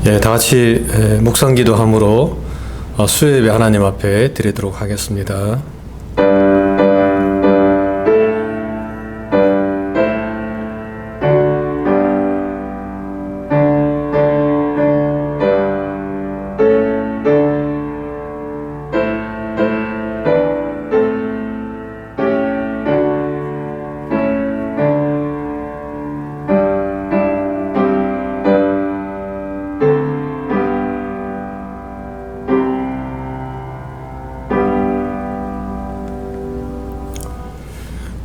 다 같이 묵상 기도함으로 수요예배 하나님 앞에 드리도록 하겠습니다.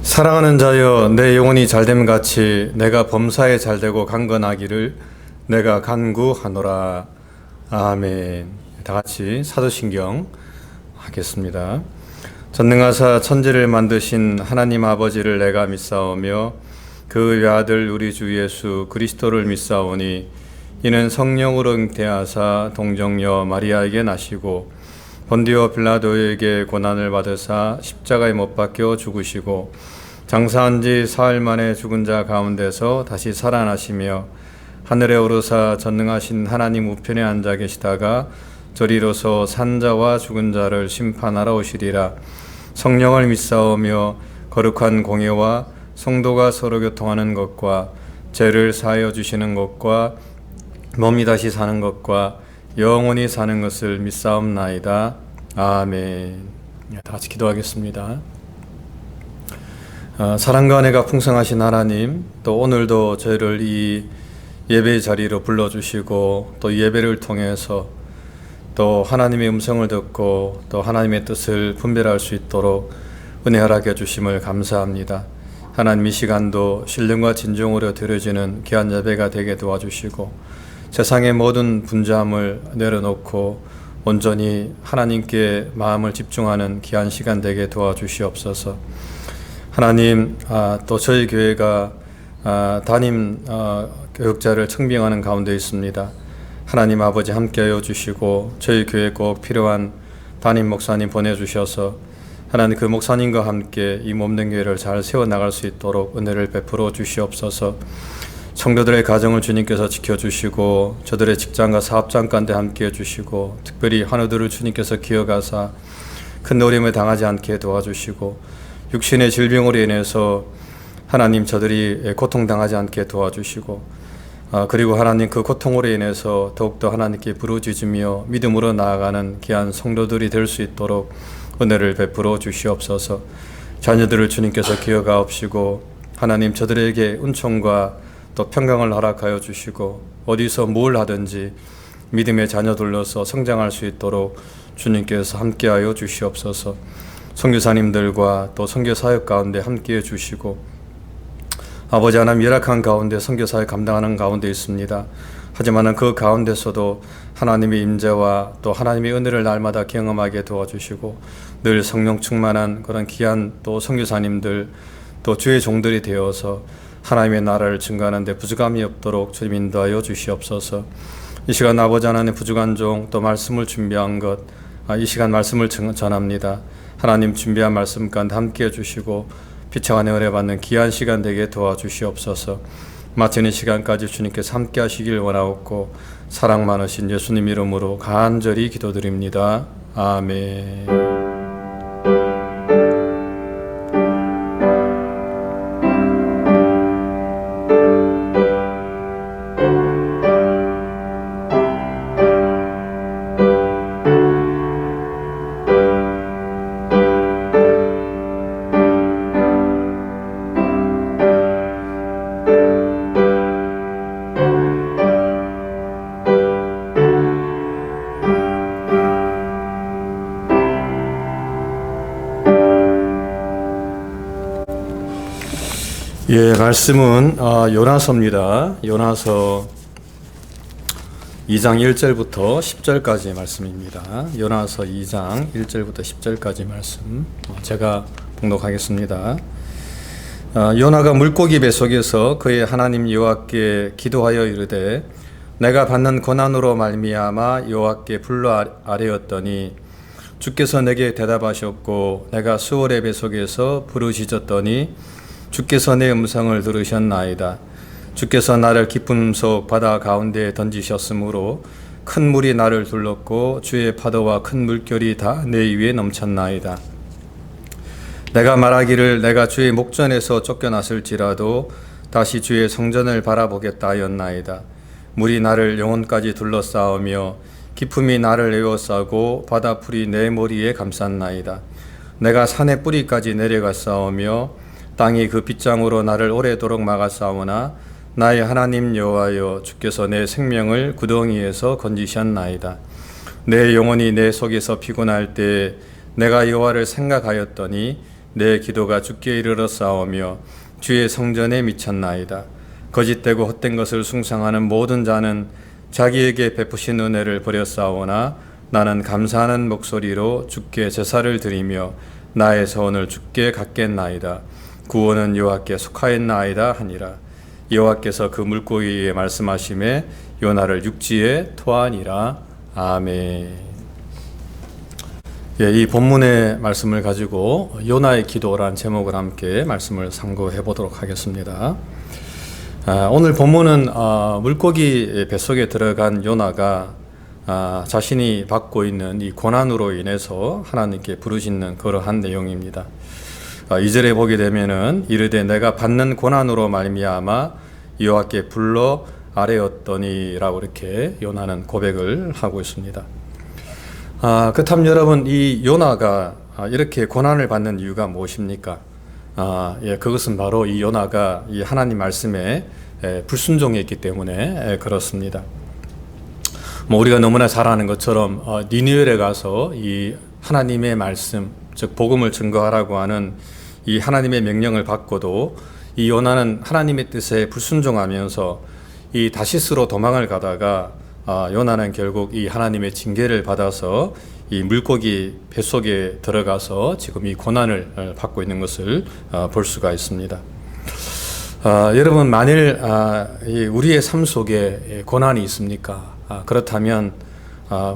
사랑하는 자여, 내 영혼이 잘됨 같이 내가 범사에 잘되고 강건하기를 내가 간구하노라. 아멘. 다 같이 사도신경 하겠습니다. 전능하사 천지를 만드신 하나님 아버지를 내가 믿사오며 그 외아들 우리 주 예수 그리스도를 믿사오니 이는 성령으로 잉태하사 동정녀 마리아에게 나시고 본디오 빌라도에게 고난을 받으사 십자가에 못 박혀 죽으시고 장사한 지 사흘 만에 죽은 자 가운데서 다시 살아나시며 하늘에 오르사 전능하신 하나님 우편에 앉아 계시다가 저리로서 산자와 죽은 자를 심판하러 오시리라. 성령을 믿사오며 거룩한 공예와 성도가 서로 교통하는 것과 죄를 사하여 주시는 것과 몸이 다시 사는 것과 영원히 사는 것을 믿사옵나이다. 아멘. 다 같이 기도하겠습니다. 사랑과 은혜가 풍성하신 하나님, 또 오늘도 저희를 이 예배 자리로 불러주시고 또 예배를 통해서 또 하나님의 음성을 듣고 또 하나님의 뜻을 분별할 수 있도록 은혜 허락해 주심을 감사합니다. 하나님, 이 시간도 신령과 진정으로 드려지는 귀한 예배가 되게 도와주시고 세상의 모든 분주함을 내려놓고 온전히 하나님께 마음을 집중하는 귀한 시간 되게 도와주시옵소서. 하나님, 또 저희 교회가 담임 교육자를 청빙하는 가운데 있습니다. 하나님 아버지 함께하여 주시고 저희 교회에 꼭 필요한 담임 목사님 보내주셔서 하나님 그 목사님과 함께 이 몸된 교회를 잘 세워나갈 수 있도록 은혜를 베풀어 주시옵소서. 성도들의 가정을 주님께서 지켜주시고 저들의 직장과 사업장 가운데 함께해 주시고 특별히 환우들을 주님께서 기억하사 큰 어려움에 당하지 않게 도와주시고 육신의 질병으로 인해서 하나님 저들이 고통당하지 않게 도와주시고 그리고 하나님 그 고통으로 인해서 더욱더 하나님께 부르짖으며 믿음으로 나아가는 귀한 성도들이 될 수 있도록 은혜를 베풀어 주시옵소서. 자녀들을 주님께서 기억하옵시고 하나님 저들에게 은총과 또 평강을 허락하여 주시고 어디서 뭘 하든지 믿음의 자녀들로서 성장할 수 있도록 주님께서 함께하여 주시옵소서. 선교사님들과 또 선교사역 가운데 함께해 주시고 아버지 하나님, 열악한 가운데 선교사역 감당하는 가운데 있습니다. 하지만 그 가운데서도 하나님의 임재와 또 하나님의 은혜를 날마다 경험하게 도와주시고 늘 성령 충만한 그런 귀한 또 선교사님들 또 주의 종들이 되어서 하나님의 나라를 증거하는 데 부족함이 없도록 주님 인도하여 주시옵소서. 이 시간 아버지 하나님 부족한 종 또 말씀을 준비한 것, 이 시간 말씀을 전합니다. 하나님 준비한 말씀 가운데 함께해 주시고 피차가 은혜 받는 귀한 시간 되게 도와주시옵소서. 마치는 시간까지 주님께서 함께 하시길 원하옵고 사랑 많으신 예수님 이름으로 간절히 기도드립니다. 아멘. 말씀은 요나서입니다. 요나서 2장 1절부터 10절까지의 말씀입니다. 요나서 2장 1절부터 10절까지 말씀 제가 봉독하겠습니다. 요나가 물고기 뱃속에서 그의 하나님 여호와께 기도하여 이르되 내가 받는 고난으로 말미암아 여호와께 불러 아뢰었더니 주께서 내게 대답하셨고 내가 수월의 뱃속에서 부르짖었더니 주께서 내 음성을 들으셨나이다. 주께서 나를 깊은 속 바다 가운데에 던지셨으므로 큰 물이 나를 둘렀고 주의 파도와 큰 물결이 다 내 위에 넘쳤나이다. 내가 말하기를 내가 주의 목전에서 쫓겨났을지라도 다시 주의 성전을 바라보겠다 하였나이다. 물이 나를 영혼까지 둘러싸우며 깊음이 나를 에워싸고 바다풀이 내 머리에 감쌌나이다. 내가 산의 뿌리까지 내려갔사오며 땅이 그 빗장으로 나를 오래도록 막았사오나 나의 하나님 여호와여 주께서 내 생명을 구덩이에서 건지셨나이다. 내 영혼이 내 속에서 피곤할 때 내가 여호와를 생각하였더니 내 기도가 주께 이르렀사오며 주의 성전에 미쳤나이다. 거짓되고 헛된 것을 숭상하는 모든 자는 자기에게 베푸신 은혜를 버렸사오나 나는 감사하는 목소리로 주께 제사를 드리며 나의 소원을 주께 갖겠나이다. 구원은 여호와께 속하였나이다 하니라. 여호와께서 그 물고기에 말씀하심에 요나를 육지에 토하니라. 아멘. 이 본문의 말씀을 가지고 요나의 기도라는 제목을 함께 말씀을 상고해 보도록 하겠습니다. 오늘 본문은 물고기 뱃속에 들어간 요나가 자신이 받고 있는 이 고난으로 인해서 하나님께 부르짖는 그러한 내용입니다. 2절에 보게 되면은 이르되 내가 받는 고난으로 말미암아 여호와께 불러 아뢰었더니라고 이렇게 요나는 고백을 하고 있습니다. 그렇다면 여러분, 이 요나가 이렇게 고난을 받는 이유가 무엇입니까? 그것은 바로 이 요나가 이 하나님 말씀에 불순종했기 때문에 그렇습니다. 우리가 너무나 잘 아는 것처럼 니느웨에 가서 이 하나님의 말씀, 즉 복음을 증거하라고 하는 이 하나님의 명령을 받고도 이 요나는 하나님의 뜻에 불순종하면서 이 다시스로 도망을 가다가 요나는 결국 이 하나님의 징계를 받아서 이 물고기 뱃속에 들어가서 지금 이 고난을 받고 있는 것을 볼 수가 있습니다. 여러분, 만일 우리의 삶 속에 고난이 있습니까? 그렇다면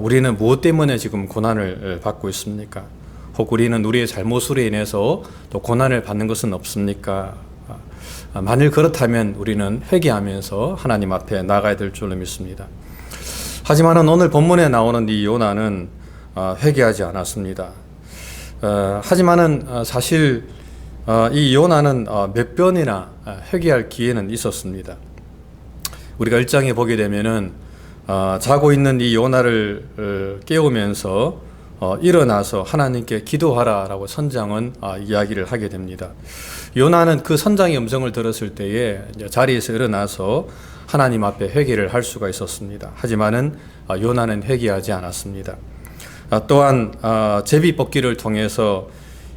우리는 무엇 때문에 지금 고난을 받고 있습니까? 혹 우리는 우리의 잘못으로 인해서 또 고난을 받는 것은 없습니까? 만일 그렇다면 우리는 회개하면서 하나님 앞에 나가야 될 줄로 믿습니다. 하지만 오늘 본문에 나오는 이 요나는 회개하지 않았습니다. 하지만은 사실 이 요나는 몇 번이나 회개할 기회는 있었습니다. 우리가 1장에 보게 되면은 자고 있는 이 요나를 깨우면서 일어나서 하나님께 기도하라라고 선장은 이야기를 하게 됩니다. 요나는 그 선장의 음성을 들었을 때에 자리에서 일어나서 하나님 앞에 회개를 할 수가 있었습니다. 하지만은 요나는 회개하지 않았습니다. 또한 제비 뽑기를 통해서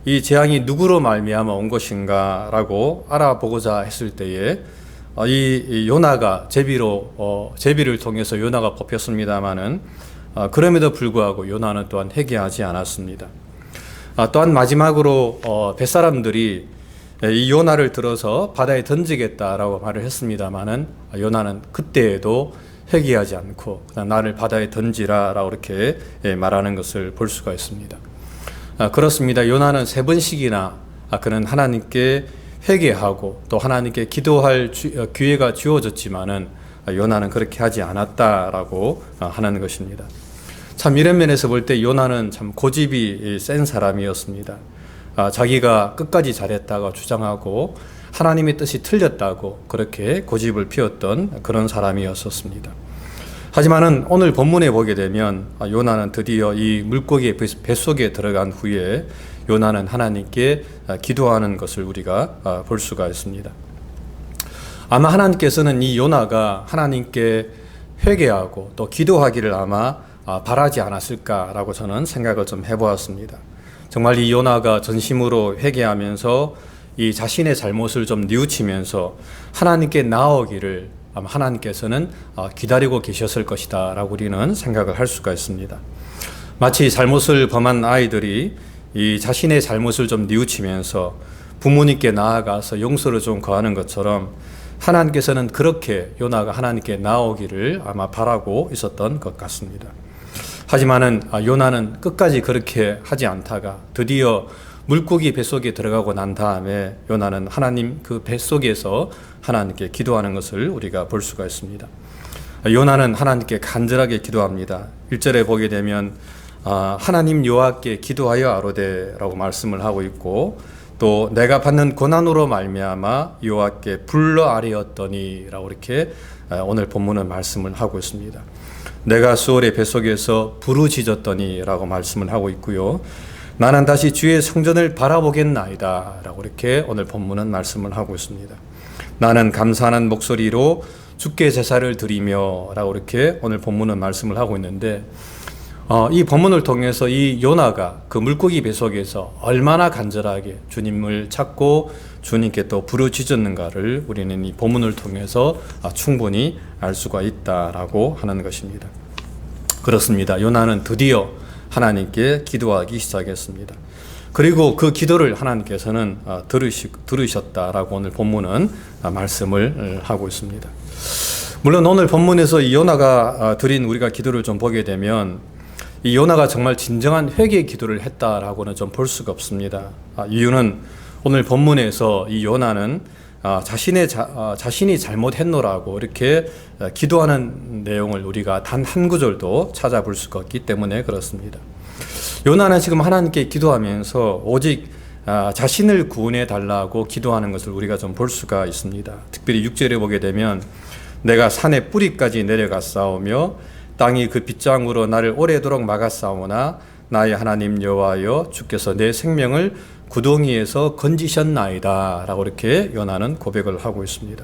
이 재앙이 누구로 말미암아 온 것인가라고 알아보고자 했을 때에 이 요나가 제비를 통해서 요나가 뽑혔습니다마는 그럼에도 불구하고 요나는 또한 회개하지 않았습니다. 또한 마지막으로 뱃사람들이 이 요나를 들어서 바다에 던지겠다라고 말을 했습니다마는 요나는 그때에도 회개하지 않고 나를 바다에 던지라라고 이렇게 말하는 것을 볼 수가 있습니다. 그렇습니다. 요나는 3번씩이나 그는 하나님께 회개하고 또 하나님께 기도할 기회가 주어졌지만은 요나는 그렇게 하지 않았다라고 하는 것입니다. 참 이런 면에서 볼 때 요나는 참 고집이 센 사람이었습니다. 자기가 끝까지 잘했다고 주장하고 하나님의 뜻이 틀렸다고 그렇게 고집을 피웠던 그런 사람이었었습니다. 하지만은 오늘 본문에 보게 되면 요나는 드디어 이 물고기의 뱃속에 들어간 후에 요나는 하나님께 기도하는 것을 우리가 볼 수가 있습니다. 아마 하나님께서는 이 요나가 하나님께 회개하고 또 기도하기를 아마 바라지 않았을까라고 저는 생각을 좀 해보았습니다. 정말 이 요나가 전심으로 회개하면서 이 자신의 잘못을 좀 뉘우치면서 하나님께 나오기를 아마 하나님께서는 기다리고 계셨을 것이다 라고 우리는 생각을 할 수가 있습니다. 마치 잘못을 범한 아이들이 이 자신의 잘못을 좀 뉘우치면서 부모님께 나아가서 용서를 좀 구하는 것처럼 하나님께서는 그렇게 요나가 하나님께 나오기를 아마 바라고 있었던 것 같습니다. 하지만은 요나는 끝까지 그렇게 하지 않다가 드디어 물고기 뱃속에 들어가고 난 다음에 요나는 하나님 그 뱃속에서 하나님께 기도하는 것을 우리가 볼 수가 있습니다. 요나는 하나님께 간절하게 기도합니다. 1절에 보게 되면 하나님 여호와께 기도하여 아뢰되라고 말씀을 하고 있고, 또 내가 받는 고난으로 말미암아 여호와께 불러 아뢰었더니라고 이렇게 오늘 본문은 말씀을 하고 있습니다. 내가 수월의 뱃속에서 부르짖었더니라고 말씀을 하고 있고요. 나는 다시 주의 성전을 바라보겠나이다 라고 이렇게 오늘 본문은 말씀을 하고 있습니다. 나는 감사하는 목소리로 주께 제사를 드리며 라고 이렇게 오늘 본문은 말씀을 하고 있는데, 이 본문을 통해서 이 요나가 그 물고기 뱃속에서 얼마나 간절하게 주님을 찾고 주님께 또 부르짖었는가를 우리는 이 본문을 통해서 충분히 알 수가 있다라고 하는 것입니다. 그렇습니다. 요나는 드디어 하나님께 기도하기 시작했습니다. 그리고 그 기도를 하나님께서는 들으셨다라고 오늘 본문은 말씀을 하고 있습니다. 물론 오늘 본문에서 이 요나가 드린 우리가 기도를 좀 보게 되면 이 요나가 정말 진정한 회개의 기도를 했다라고는 좀 볼 수가 없습니다. 이유는 오늘 본문에서 이 요나는 자신이 잘못했노라고 이렇게 기도하는 내용을 우리가 단 한 구절도 찾아볼 수가 없기 때문에 그렇습니다. 요나는 지금 하나님께 기도하면서 오직 자신을 구원해 달라고 기도하는 것을 우리가 좀 볼 수가 있습니다. 특별히 6절에 보게 되면 내가 산의 뿌리까지 내려갔사오며 땅이 그 빗장으로 나를 오래도록 막았사오나 나의 하나님 여호와여 주께서 내 생명을 구덩이에서 건지셨나이다 라고 이렇게 요나는 고백을 하고 있습니다.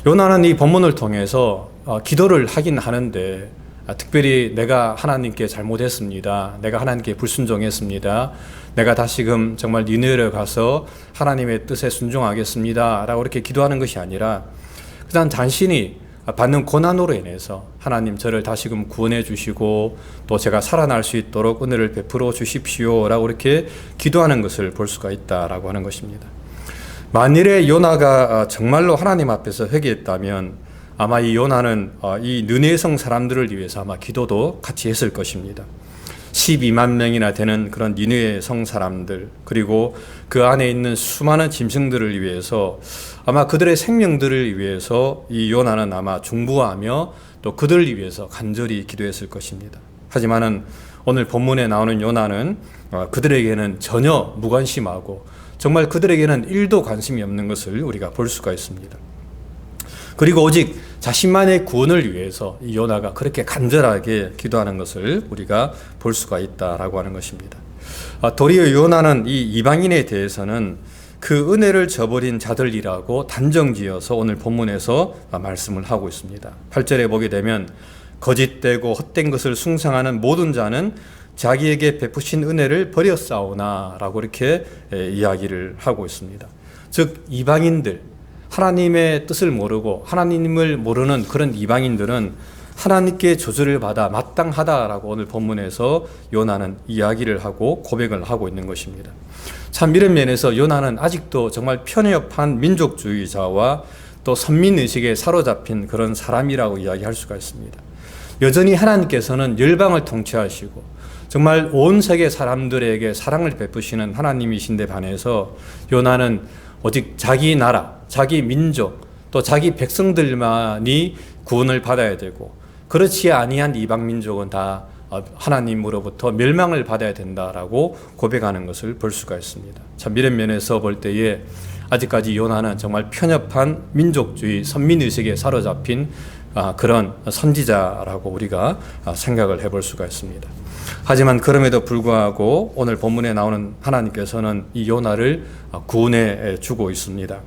요나는 이 본문을 통해서 기도를 하긴 하는데 특별히 내가 하나님께 잘못했습니다. 내가 하나님께 불순종했습니다. 내가 다시금 정말 니느웨로 가서 하나님의 뜻에 순종하겠습니다 라고 이렇게 기도하는 것이 아니라 그냥 자신이 받는 고난으로 인해서 하나님 저를 다시금 구원해 주시고 또 제가 살아날 수 있도록 은혜를 베풀어 주십시오 라고 이렇게 기도하는 것을 볼 수가 있다라고 하는 것입니다. 만일에 요나가 정말로 하나님 앞에서 회개했다면 아마 이 요나는 이 느네웨 성 사람들을 위해서 아마 기도도 같이 했을 것입니다. 12만 명이나 되는 그런 니느웨 성 사람들, 그리고 그 안에 있는 수많은 짐승들을 위해서 아마 그들의 생명들을 위해서 이 요나는 아마 중보하며 또 그들을 위해서 간절히 기도했을 것입니다. 하지만은 오늘 본문에 나오는 요나는 그들에게는 전혀 무관심하고 정말 그들에게는 1도 관심이 없는 것을 우리가 볼 수가 있습니다. 그리고 오직 자신만의 구원을 위해서 이 요나가 그렇게 간절하게 기도하는 것을 우리가 볼 수가 있다라고 하는 것입니다. 도리어 요나는 이 이방인에 대해서는 그 은혜를 저버린 자들이라고 단정지어서 오늘 본문에서 말씀을 하고 있습니다. 8절에 보게 되면 거짓되고 헛된 것을 숭상하는 모든 자는 자기에게 베푸신 은혜를 버렸사오나 라고 이렇게 이야기를 하고 있습니다. 즉 이방인들, 하나님의 뜻을 모르고 하나님을 모르는 그런 이방인들은 하나님께 저주를 받아 마땅하다라고 오늘 본문에서 요나는 이야기를 하고 고백을 하고 있는 것입니다. 참 이런 면에서 요나는 아직도 정말 편협한 민족주의자와 또 선민의식에 사로잡힌 그런 사람이라고 이야기할 수가 있습니다. 여전히 하나님께서는 열방을 통치하시고 정말 온 세계 사람들에게 사랑을 베푸시는 하나님이신데 반해서 요나는 오직 자기 나라, 자기 민족, 또 자기 백성들만이 구원을 받아야 되고 그렇지 아니한 이방 민족은 다 하나님으로부터 멸망을 받아야 된다라고 고백하는 것을 볼 수가 있습니다. 참 이런 면에서 볼 때에 아직까지 요나는 정말 편협한 민족주의, 선민의식에 사로잡힌 그런 선지자라고 우리가 생각을 해볼 수가 있습니다. 하지만 그럼에도 불구하고 오늘 본문에 나오는 하나님께서는 이 요나를 구원해 주고 있습니다.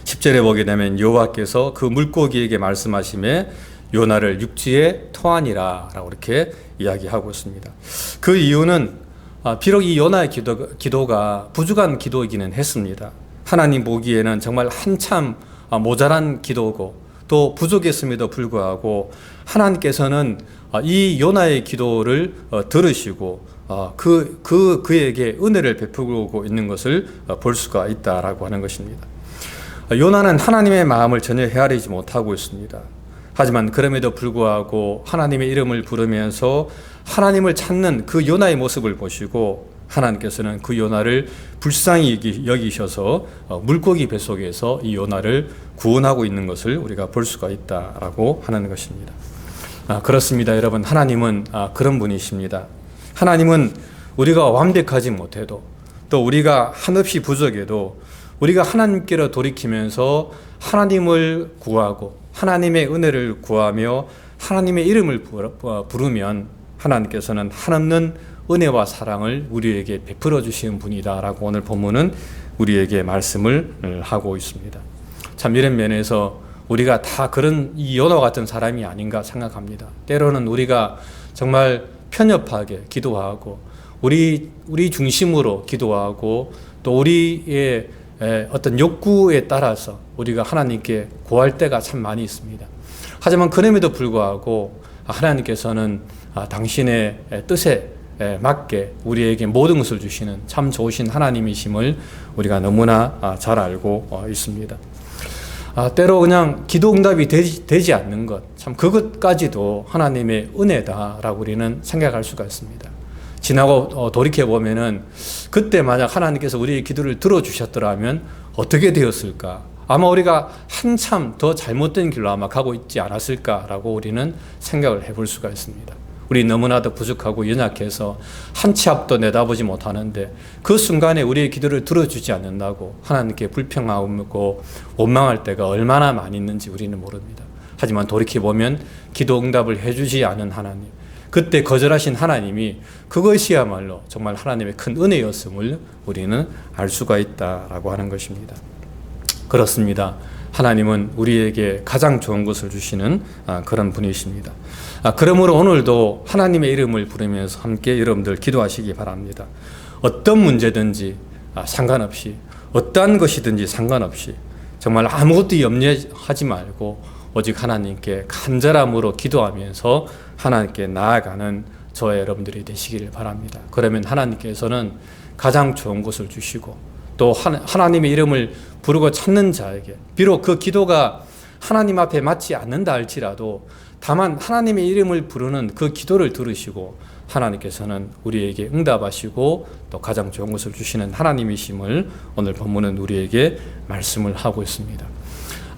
10절에 보게 되면 여호와께서 그 물고기에게 말씀하시매 요나를 육지에 토하니라 라고 이렇게 이야기하고 있습니다. 그 이유는 비록 이 요나의 기도가 부족한 기도이기는 했습니다. 하나님 보기에는 정말 한참 모자란 기도고 또 부족했음에도 불구하고 하나님께서는 이 요나의 기도를 들으시고 그에게 은혜를 베푸고 있는 것을 볼 수가 있다라고 하는 것입니다. 요나는 하나님의 마음을 전혀 헤아리지 못하고 있습니다. 하지만 그럼에도 불구하고 하나님의 이름을 부르면서 하나님을 찾는 그 요나의 모습을 보시고 하나님께서는 그 요나를 불쌍히 여기셔서 물고기 뱃속에서 이 요나를 구원하고 있는 것을 우리가 볼 수가 있다라고 하는 것입니다. 그렇습니다. 여러분, 하나님은 그런 분이십니다. 하나님은 우리가 완벽하지 못해도, 또 우리가 한없이 부족해도 우리가 하나님께로 돌이키면서 하나님을 구하고 하나님의 은혜를 구하며 하나님의 이름을 부르면 하나님께서는 한없는 은혜와 사랑을 우리에게 베풀어 주시는 분이다라고 오늘 본문은 우리에게 말씀을 하고 있습니다. 참 이런 면에서 우리가 다 그런 이 요나 같은 사람이 아닌가 생각합니다. 때로는 우리가 정말 편협하게 기도하고 우리 중심으로 기도하고 또 우리의 어떤 욕구에 따라서 우리가 하나님께 구할 때가 참 많이 있습니다. 하지만 그럼에도 불구하고 하나님께서는 당신의 뜻에 맞게 우리에게 모든 것을 주시는 참 좋으신 하나님이심을 우리가 너무나 잘 알고 있습니다. 때로 그냥 기도 응답이 되지 않는 것, 참 그것까지도 하나님의 은혜다라고 우리는 생각할 수가 있습니다. 지나고 돌이켜보면은 그때 만약 하나님께서 우리의 기도를 들어주셨더라면 어떻게 되었을까? 아마 우리가 한참 더 잘못된 길로 아마 가고 있지 않았을까라고 우리는 생각을 해볼 수가 있습니다. 우리 너무나도 부족하고 연약해서 한 치 앞도 내다보지 못하는데 그 순간에 우리의 기도를 들어주지 않는다고 하나님께 불평하고 원망할 때가 얼마나 많이 있는지 우리는 모릅니다. 하지만 돌이켜보면 기도 응답을 해주지 않은 하나님, 그때 거절하신 하나님이 그것이야말로 정말 하나님의 큰 은혜였음을 우리는 알 수가 있다라고 하는 것입니다. 그렇습니다. 하나님은 우리에게 가장 좋은 것을 주시는 그런 분이십니다. 그러므로 오늘도 하나님의 이름을 부르면서 함께 여러분들 기도하시기 바랍니다. 어떤 문제든지 상관없이, 어떠한 것이든지 상관없이 정말 아무것도 염려하지 말고 오직 하나님께 간절함으로 기도하면서 하나님께 나아가는 저와 여러분들이 되시기를 바랍니다. 그러면 하나님께서는 가장 좋은 것을 주시고 또 하나님의 이름을 부르고 찾는 자에게, 비록 그 기도가 하나님 앞에 맞지 않는다 할지라도 다만 하나님의 이름을 부르는 그 기도를 들으시고 하나님께서는 우리에게 응답하시고 또 가장 좋은 것을 주시는 하나님이심을 오늘 본문은 우리에게 말씀을 하고 있습니다.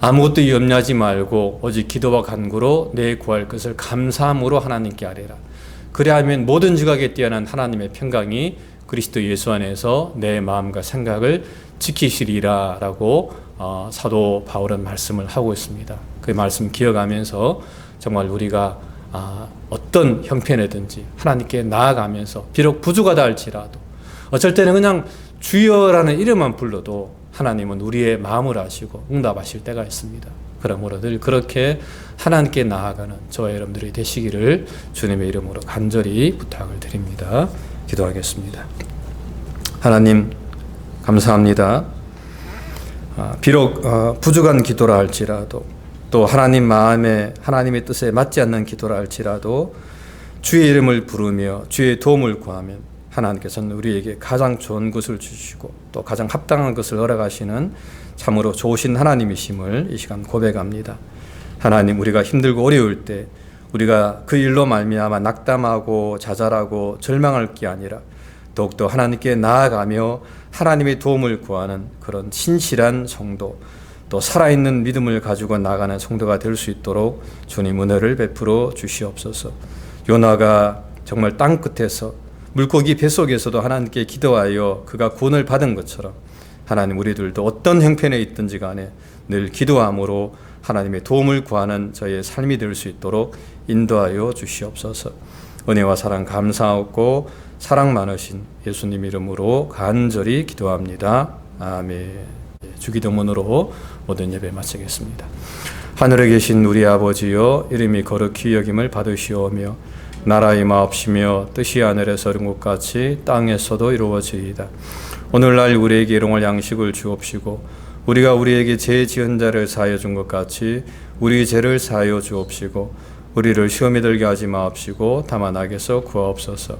아무것도 염려하지 말고 오직 기도와 간구로 내 구할 것을 감사함으로 하나님께 아뢰라. 그리하면 모든 지각에 뛰어난 하나님의 평강이 그리스도 예수 안에서 내 마음과 생각을 지키시리라 라고 사도 바울은 말씀을 하고 있습니다. 그 말씀 기억하면서 정말 우리가 어떤 형편이든지 하나님께 나아가면서 비록 부족하다 할지라도 어쩔 때는 그냥 주여라는 이름만 불러도 하나님은 우리의 마음을 아시고 응답하실 때가 있습니다. 그러므로 늘 그렇게 하나님께 나아가는 저와 여러분들이 되시기를 주님의 이름으로 간절히 부탁을 드립니다. 기도하겠습니다. 하나님 감사합니다. 비록 부족한 기도라 할지라도 또 하나님 마음에 하나님의 뜻에 맞지 않는 기도라 할지라도 주의 이름을 부르며 주의 도움을 구하면 하나님께서는 우리에게 가장 좋은 것을 주시고 또 가장 합당한 것을 허락하시는 참으로 좋으신 하나님이심을 이 시간 고백합니다. 하나님, 우리가 힘들고 어려울 때 우리가 그 일로 말미암아 낙담하고 좌절하고 절망할 게 아니라 더욱더 하나님께 나아가며 하나님의 도움을 구하는 그런 신실한 성도, 또 살아있는 믿음을 가지고 나가는 성도가 될 수 있도록 주님 은혜를 베풀어 주시옵소서. 요나가 정말 땅 끝에서 물고기 뱃속에서도 하나님께 기도하여 그가 구원을 받은 것처럼 하나님, 우리들도 어떤 형편에 있든지 간에 늘 기도함으로 하나님의 도움을 구하는 저희의 삶이 될 수 있도록 인도하여 주시옵소서. 은혜와 사랑 감사하고 사랑 많으신 예수님 이름으로 간절히 기도합니다. 아멘. 주기도문으로 모든 예배 마치겠습니다. 하늘에 계신 우리 아버지여, 이름이 거룩히 여김을 받으시오며 나라의 마옵시며 뜻이 하늘에서 이룬 것 같이 땅에서도 이루어지이다. 오늘날 우리에게 일용할 양식을 주옵시고 우리가 우리에게 죄 지은 자를 사하여 준 것 같이 우리 죄를 사하여 주옵시고 우리를 시험에 들게 하지 마옵시고 다만 악에서 구하옵소서.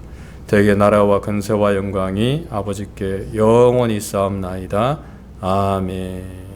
대개 나라와 근세와 영광이 아버지께 영원히 있사옵나이다. 아멘.